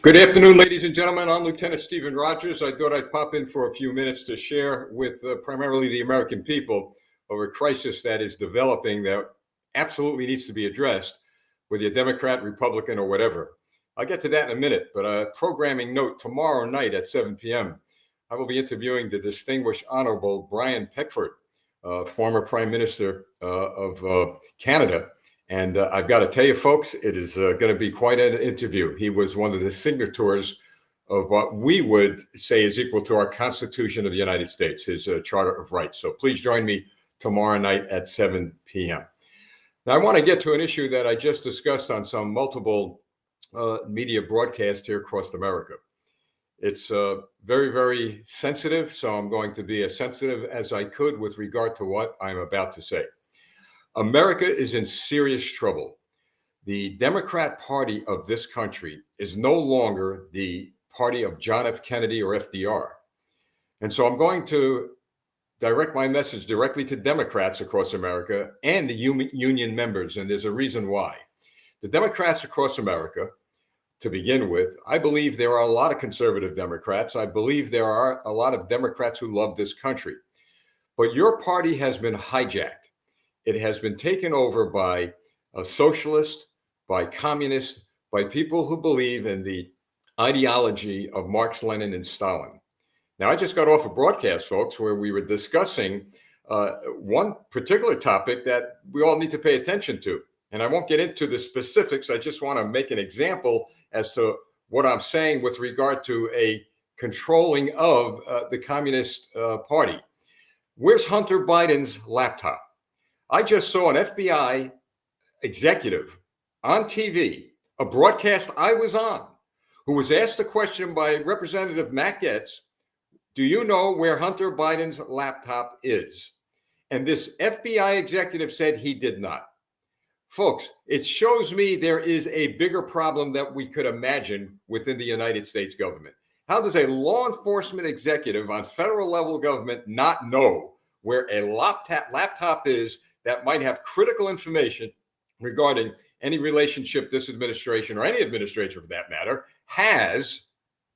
Good afternoon, ladies and gentlemen. I'm Lieutenant Stephen Rogers. I thought I'd pop in for a few minutes to share with primarily the American people over a crisis that is developing that absolutely needs to be addressed, whether you're Democrat, Republican, or whatever. I'll get to that in a minute, but a programming note: tomorrow night at 7 p.m., I will be interviewing the distinguished Honorable Brian Peckford, former Prime Minister of Canada. And I've got to tell you, folks, it is going to be quite an interview. He was one of the signatories of what we would say is equal to our Constitution of the United States, his Charter of Rights. So please join me tomorrow night at 7 p.m. Now, I want to get to an issue that I just discussed on some multiple media broadcasts here across America. It's very, very sensitive, so I'm going to be as sensitive as I could with regard to what I'm about to say. America is in serious trouble. The Democrat Party of this country is no longer the party of John F. Kennedy or FDR. And so I'm going to direct my message directly to Democrats across America and the union members, and there's a reason why. The Democrats across America, to begin with, I believe there are a lot of conservative Democrats. I believe there are a lot of Democrats who love this country. But your party has been hijacked. It has been taken over by a socialist, by communists, by people who believe in the ideology of Marx, Lenin, and Stalin. Now, I just got off a broadcast, folks, where we were discussing one particular topic that we all need to pay attention to. And I won't get into the specifics. I just want to make an example as to what I'm saying with regard to a controlling of the Communist Party. Where's Hunter Biden's laptop? I just saw an FBI executive on TV, a broadcast I was on, who was asked a question by Representative Matt Gaetz. Do you know where Hunter Biden's laptop is? And this FBI executive said he did not. Folks, it shows me there is a bigger problem that we could imagine within the United States government. How does a law enforcement executive on federal level government not know where a laptop is that might have critical information regarding any relationship this administration, or any administration for that matter, has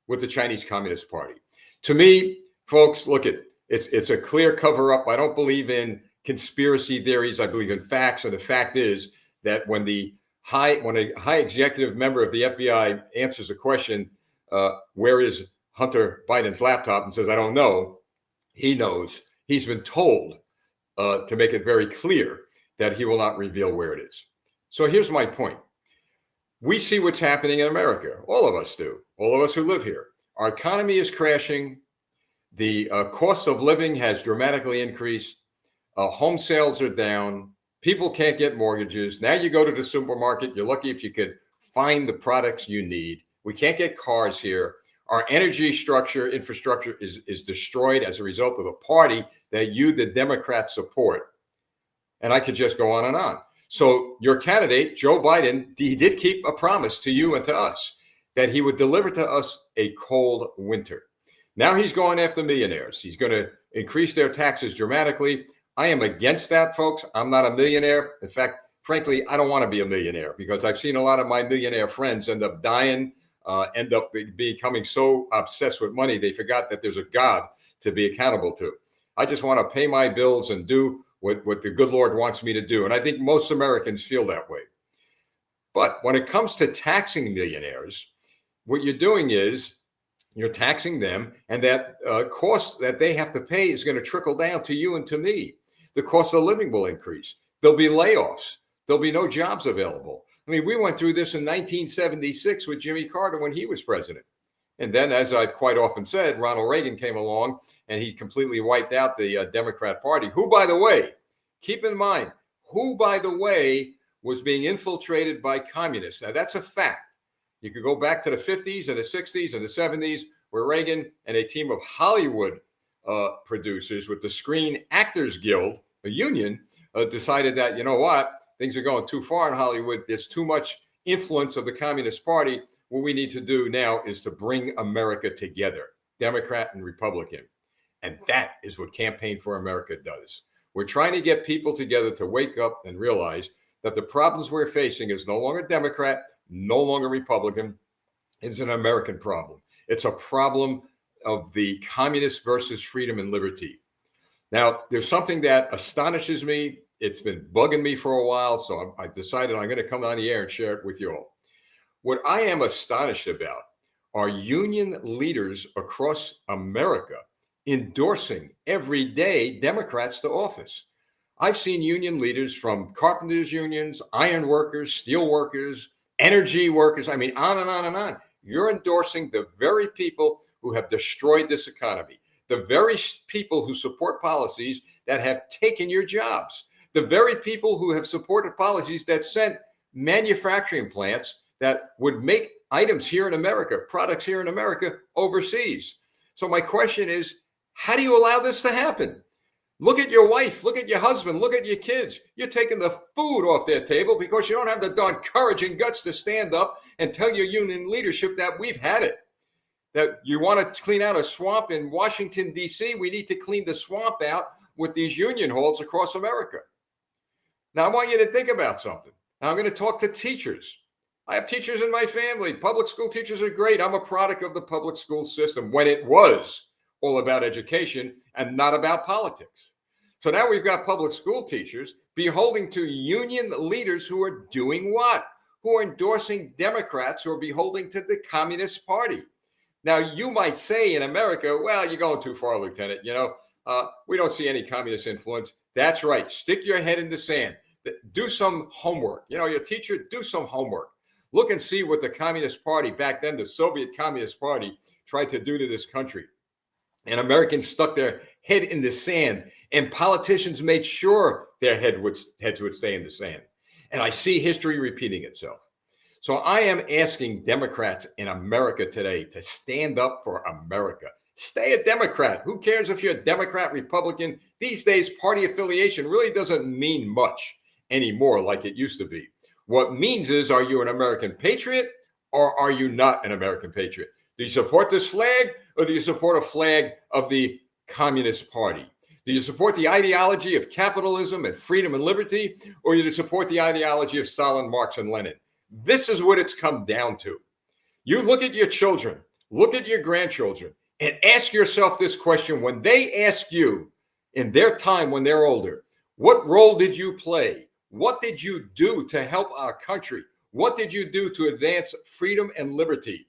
with the Chinese Communist Party? To me, folks, look, it's a clear cover-up. I don't believe in conspiracy theories. I believe in facts. And the fact is that when a high executive member of the FBI answers a question, where is Hunter Biden's laptop, and says, I don't know, he knows. He's been told to make it very clear that he will not reveal where it is. So here's my point. We see what's happening in America. All of us do. All of us who live here. Our economy is crashing. The cost of living has dramatically increased. Home sales are down. People can't get mortgages. Now you go to the supermarket. You're lucky if you could find the products you need. We can't get cars here. Our energy infrastructure is destroyed as a result of the party that you, the Democrats, support. And I could just go on and on. So your candidate, Joe Biden, he did keep a promise to you and to us that he would deliver to us a cold winter. Now he's going after millionaires. He's going to increase their taxes dramatically. I am against that, folks. I'm not a millionaire. In fact, frankly, I don't want to be a millionaire because I've seen a lot of my millionaire friends end up dying, end up becoming so obsessed with money, they forgot that there's a God to be accountable to. I just want to pay my bills and do what the good Lord wants me to do. And I think most Americans feel that way. But when it comes to taxing millionaires, what you're doing is you're taxing them, and that cost that they have to pay is going to trickle down to you and to me. The cost of living will increase. There'll be layoffs. There'll be no jobs available. I mean, we went through this in 1976 with Jimmy Carter when he was president. And then, as I've quite often said, Ronald Reagan came along and he completely wiped out the Democrat Party, who, by the way, keep in mind, was being infiltrated by communists. Now, that's a fact. You could go back to the 50s and the 60s and the 70s, where Reagan and a team of Hollywood producers with the Screen Actors Guild, a union, decided that, you know what, things are going too far in Hollywood. There's too much influence of the Communist Party. What we need to do now is to bring America together, Democrat and Republican. And that is what Campaign for America does. We're trying to get people together to wake up and realize that the problems we're facing is no longer Democrat, no longer Republican. is an American problem. It's a problem of the communists versus freedom and liberty. Now, there's something that astonishes me. It's been bugging me for a while, so I decided I'm going to come on the air and share it with you all. What I am astonished about are union leaders across America endorsing every day Democrats to office. I've seen union leaders from carpenters unions, iron workers, steel workers, energy workers. I mean, on and on and on. You're endorsing the very people who have destroyed this economy, the very people who support policies that have taken your jobs, the very people who have supported policies that sent manufacturing plants that would make items here in America, products here in America, overseas. So my question is, how do you allow this to happen? Look at your wife, look at your husband, look at your kids. You're taking the food off their table because you don't have the darn courage and guts to stand up and tell your union leadership that we've had it. That you want to clean out a swamp in Washington, D.C., we need to clean the swamp out with these union halls across America. Now, I want you to think about something. Now, I'm going to talk to teachers. I have teachers in my family. Public school teachers are great. I'm a product of the public school system when it was all about education and not about politics. So now we've got public school teachers beholding to union leaders who are doing what? Who are endorsing Democrats who are beholding to the Communist Party. Now, you might say in America, well, you're going too far, Lieutenant. We don't see any communist influence. That's right. Stick your head in the sand. Do some homework. Your teacher, do some homework. Look and see what the Communist Party, back then, the Soviet Communist Party, tried to do to this country. And Americans stuck their head in the sand, and politicians made sure their heads would stay in the sand. And I see history repeating itself. So I am asking Democrats in America today to stand up for America. Stay a Democrat. Who cares if you're a Democrat, Republican? These days, party affiliation really doesn't mean much anymore like it used to be. What means is, are you an American patriot or are you not an American patriot? Do you support this flag or do you support a flag of the Communist Party? Do you support the ideology of capitalism and freedom and liberty, or do you support the ideology of Stalin, Marx, and Lenin? This is what it's come down to. You look at your children, look at your grandchildren, and ask yourself this question when they ask you in their time when they're older, what role did you play? What did you do to help our country? What did you do to advance freedom and liberty?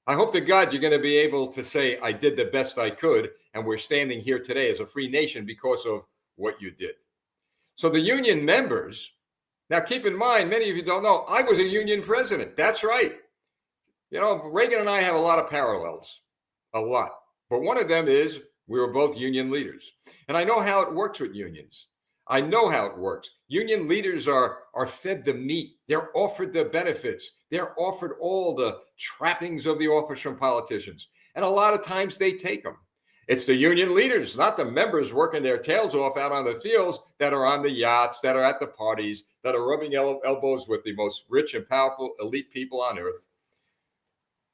I hope to God you're going to be able to say, I did the best I could, and we're standing here today as a free nation because of what you did. So the union members, now keep in mind, many of you don't know, I was a union president. That's right. Reagan and I have a lot of parallels, a lot. But one of them is we were both union leaders. And I know how it works with unions. I know how it works. Union leaders are fed the meat. They're offered the benefits. They're offered all the trappings of the office from politicians. And a lot of times they take them. It's the union leaders, not the members working their tails off out on the fields, that are on the yachts, that are at the parties, that are rubbing elbows with the most rich and powerful elite people on earth.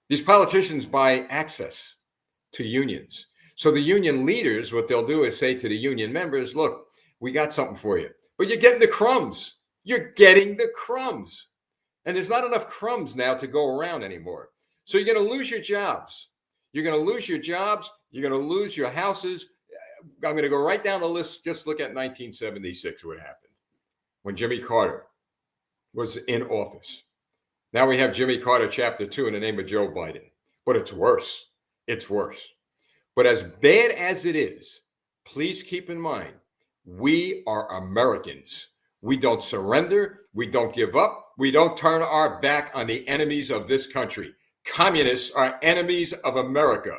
These politicians buy access to unions. So the union leaders, what they'll do is say to the union members, look, we got something for you, but you're getting the crumbs. You're getting the crumbs. And there's not enough crumbs now to go around anymore. So you're going to lose your jobs. You're going to lose your jobs. You're going to lose your houses. I'm going to go right down the list. Just look at 1976, what happened when Jimmy Carter was in office. Now we have Jimmy Carter chapter 2 in the name of Joe Biden. But it's worse. It's worse. But as bad as it is, please keep in mind, we are Americans. We don't surrender. We don't give up. We don't turn our back on the enemies of this country. Communists are enemies of America.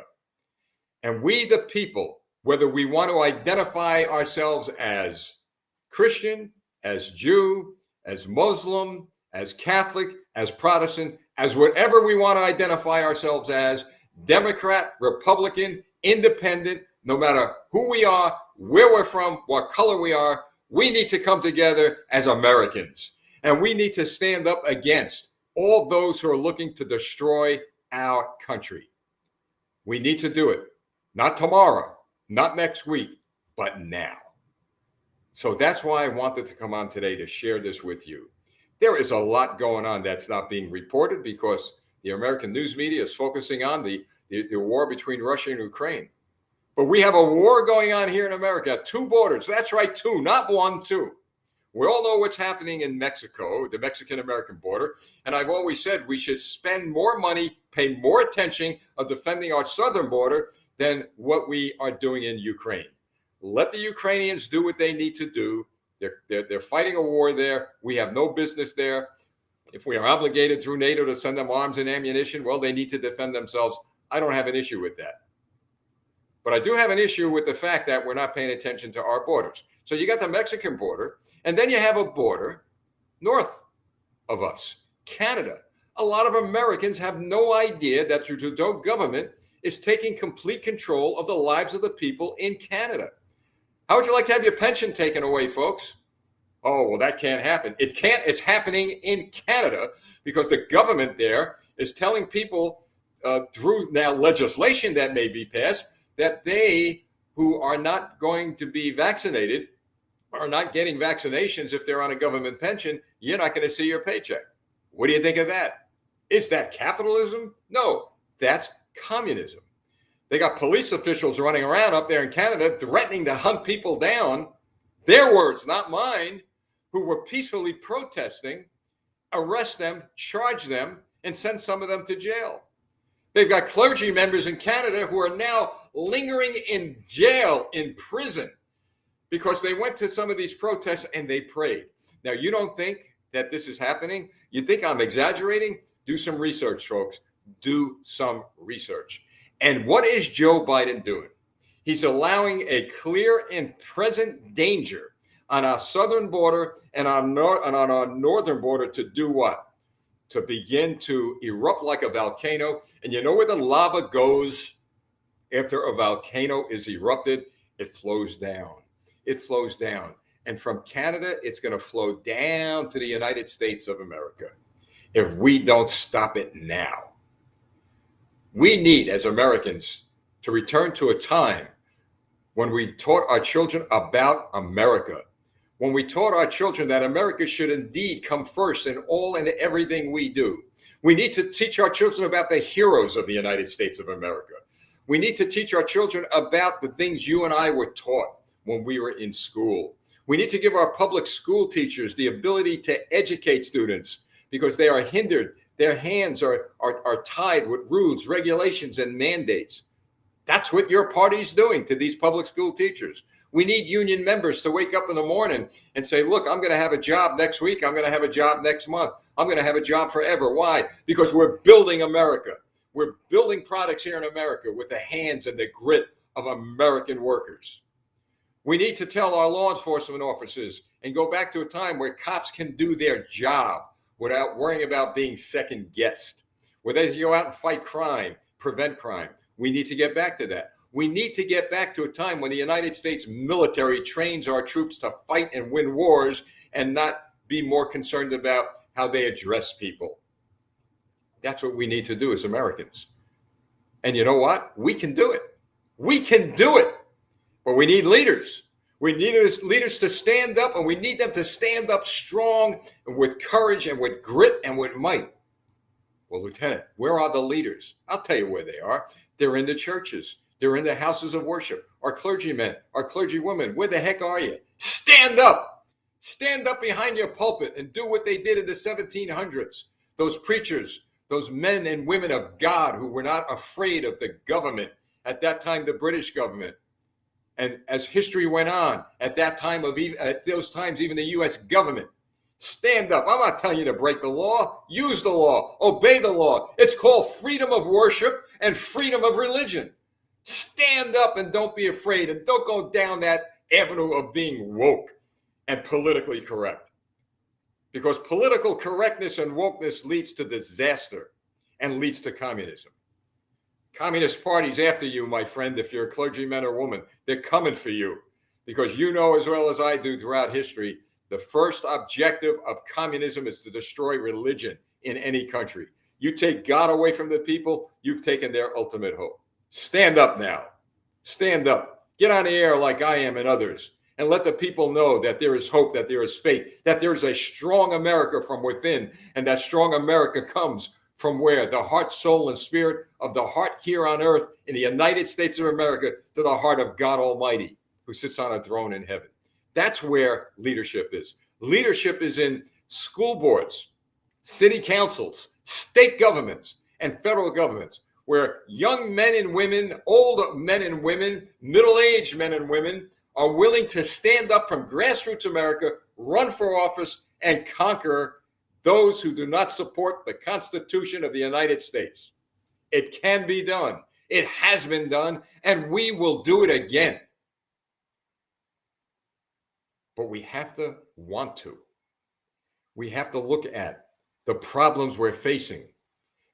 And we, the people, whether we want to identify ourselves as Christian, as Jew, as Muslim, as Catholic, as Protestant, as whatever we want to identify ourselves as, Democrat, Republican, Independent, no matter who we are, where we're from, what color we are, we need to come together as Americans. And we need to stand up against all those who are looking to destroy our country. We need to do it. Not tomorrow, not next week, but now. So that's why I wanted to come on today to share this with you. There is a lot going on that's not being reported because The American news media is focusing on the war between Russia and Ukraine. But we have a war going on here in America, 2 borders. That's right, 2, not 1, 2. We all know what's happening in Mexico, the Mexican-American border. And I've always said we should spend more money, pay more attention of defending our southern border than what we are doing in Ukraine. Let the Ukrainians do what they need to do. They're fighting a war there. We have no business there. If we are obligated through NATO to send them arms and ammunition, well, they need to defend themselves. I don't have an issue with that. But I do have an issue with the fact that we're not paying attention to our borders. So you got the Mexican border, and then you have a border north of us, Canada. A lot of Americans have no idea that the Trudeau government is taking complete control of the lives of the people in Canada. How would you like to have your pension taken away, folks? Oh, well, that can't happen. It can't. It's happening in Canada because the government there is telling people through now legislation that may be passed that they who are not going to be vaccinated are not getting vaccinations if they're on a government pension. You're not going to see your paycheck. What do you think of that? Is that capitalism? No, that's communism. They got police officials running around up there in Canada threatening to hunt people down, their words, not mine, who were peacefully protesting, arrest them, charge them, and send some of them to jail. They've got clergy members in Canada who are now lingering in jail, in prison, because they went to some of these protests and they prayed. Now, you don't think that this is happening? You think I'm exaggerating? Do some research, folks. Do some research. And what is Joe Biden doing? He's allowing a clear and present danger on our southern border and on our northern border to do what? To begin to erupt like a volcano. And you know where the lava goes after a volcano is erupted? It flows down. It flows down. And from Canada, it's going to flow down to the United States of America if we don't stop it now. We need, as Americans, to return to a time when we taught our children about America, when we taught our children that America should indeed come first in all and everything we do. We need to teach our children about the heroes of the United States of America. We need to teach our children about the things you and I were taught when we were in school. We need to give our public school teachers the ability to educate students because they are hindered. Their hands are tied with rules, regulations, and mandates. That's what your party's doing to these public school teachers. We need union members to wake up in the morning and say, look, I'm going to have a job next week. I'm going to have a job next month. I'm going to have a job forever. Why? Because we're building America. We're building products here in America with the hands and the grit of American workers. We need to tell our law enforcement officers and go back to a time where cops can do their job without worrying about being second guessed, where they go out and fight crime, prevent crime. We need to get back to that. We need to get back to a time when the United States military trains our troops to fight and win wars and not be more concerned about how they address people. That's what we need to do as Americans. And you know what? We can do it. We can do it. But we need leaders. We need leaders to stand up, and we need them to stand up strong and with courage and with grit and with might. Well, Lieutenant, where are the leaders? I'll tell you where they are. They're in the churches. They're in the houses of worship. Our clergymen, our clergywomen, where the heck are you? Stand up. Stand up behind your pulpit and do what they did in the 1700s. Those preachers, those men and women of God who were not afraid of the government, at that time, the British government. And as history went on, at those times, even the U.S. government. Stand up. I'm not telling you to break the law. Use the law. Obey the law. It's called freedom of worship and freedom of religion. Stand up and don't be afraid, and don't go down that avenue of being woke and politically correct. Because political correctness and wokeness leads to disaster and leads to communism. Communist party's after you, my friend, if you're a clergyman or woman. They're coming for you because you know as well as I do throughout history, the first objective of communism is to destroy religion in any country. You take God away from the people, you've taken their ultimate hope. Stand up now. Stand up. Get on the air like I am and others, and let the people know that there is hope, that there is faith, that there is a strong America from within, and that strong America comes from where? The heart, soul, and spirit of the heart here on earth in the United States of America to the heart of God Almighty, who sits on a throne in heaven. That's where leadership is. Leadership is in school boards, city councils, state governments, and federal governments, where young men and women, old men and women, middle-aged men and women are willing to stand up from grassroots America, run for office, and conquer those who do not support the Constitution of the United States. It can be done. It has been done, and we will do it again. But we have to want to. We have to look at the problems we're facing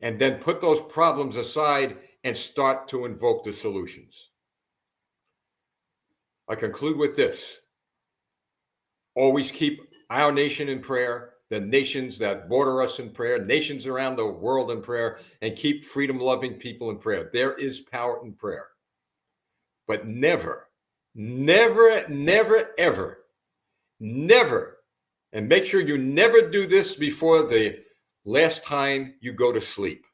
and then put those problems aside and start to invoke the solutions. I conclude with this. Always keep our nation in prayer, the nations that border us in prayer, nations around the world in prayer, and keep freedom-loving people in prayer. There is power in prayer. But never, never, never, ever, never, and make sure you never do this before the last time you go to sleep.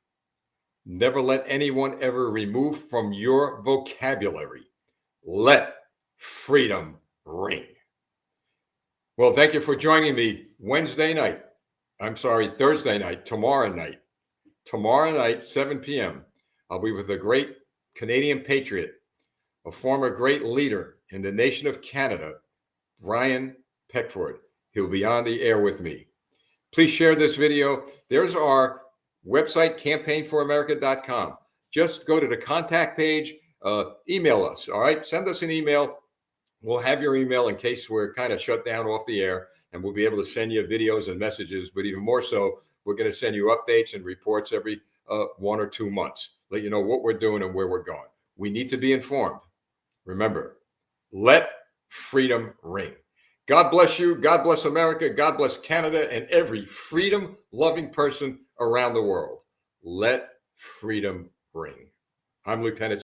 Never let anyone ever remove from your vocabulary, let freedom ring. Well, thank you for joining me Thursday night, tomorrow night. Tomorrow night, 7 p.m., I'll be with a great Canadian patriot, a former great leader in the nation of Canada, Brian Peckford. He'll be on the air with me. Please share this video. There's our website, campaignforamerica.com. Just go to the contact page, email us, all right? Send us an email. We'll have your email in case we're kind of shut down off the air, and we'll be able to send you videos and messages. But even more so, we're going to send you updates and reports every 1 or 2 months, let you know what we're doing and where we're going. We need to be informed. Remember, let freedom ring. God bless you. God bless America. God bless Canada and every freedom-loving person around the world. Let freedom ring. I'm Lieutenant